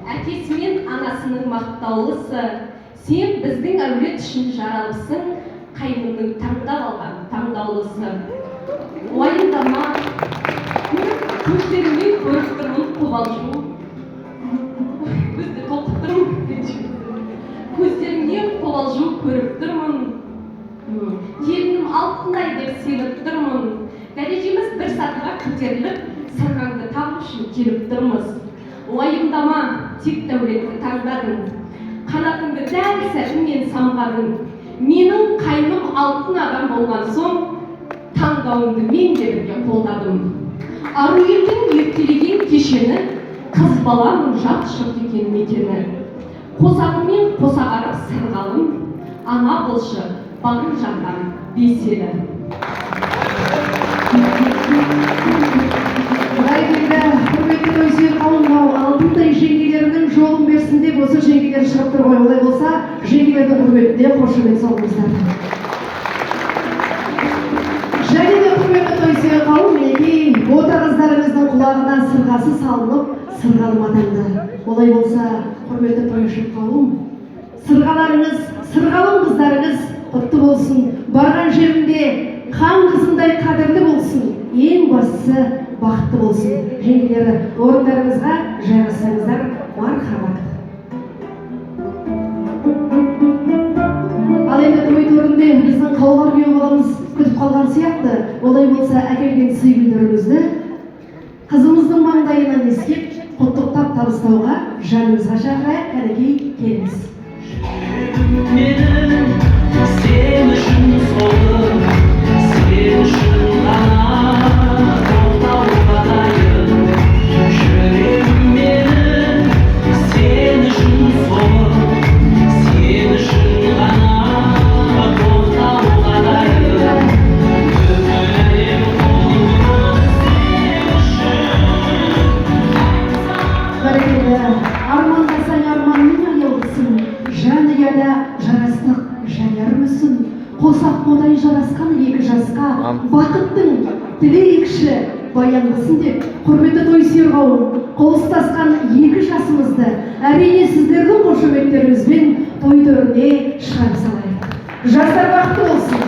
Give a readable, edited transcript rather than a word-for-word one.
Әкесі мен анасының мақтаулысы, сен біздің әулет үшін жаралыпсың, қайныңның таңдап алған таңдаулысы. Уайымдама, көздеріңнен көріп тұрмын қобалжу. Көзді толқып тұрмын. Көздеріңнен қобалжу көріп тұрмын. Келінім алтындай деп сеніп тұрмын. Дәрежеміз бір сатыға көтеріліп, сырғаңды табу үшін келіп тұрмыз. Уайымдама, тек дәулетті таңдадың. Қанатыңды дәл сәтімен самғадың. Менің қайным алтын адам болған соң, таңдауыңды мен де бірге қолдадым. Ару елдің ертелеген кешені, қыз баланың жат-жұрт екен мекені. Қосағымен қосағарып сырғалым, ана болшы бағын жанған беселі. Құрметті той қауымға алтындай жеңгелерінің жолын берсін деп осы жеңгелер шығып тұр ғой. Олай болса, жеңгелердің құрметіне қошемет соғыңыздар. Және де құрметті той қауым, мінекей бота қыздарымыздың құлағына сырғасы салынып, сырғалым атанды. Олай болса, құрметті той қауым, сырғаларыңыз, сырғалым қыздарыңыз құтты болсын. Барған жерінде хан қызындай қадірлі болсын. Ең бастысы бақытты болсын. Жеңгелері, орындарыңызға жайғасаңыздар, мархабат. Ал енді той төрінде біздің қаулар күйеу баламыз күтіп қалған сияқты. Олай болса, әкелген сый гүлдерімізді қызымыздың маңдайынан иіскеп, құттықтап табыстауға жанымызға шақырайық. Кәнекей, келіңіз. Менің сен үшін солым, сен үшін ғана тоқтауға дайын. Жүрегім менің сен үшін солым, сен үшін ғана тоқтауға дайын. Бүкіл қолым сен үшін. Бәрекелді, армандасаң арманның аяулысың, жанұяда жарастық жанар мүсін. Қосақ бодай жарасқан екі жасқа бақыттың тілейікші баяндысын деп, құрметті той қауым, қол ұстасқан екі жасымызды әрине сіздердің қошеметтеріңізбен той төріне шығарып салайық. Жастар бақытты болсын.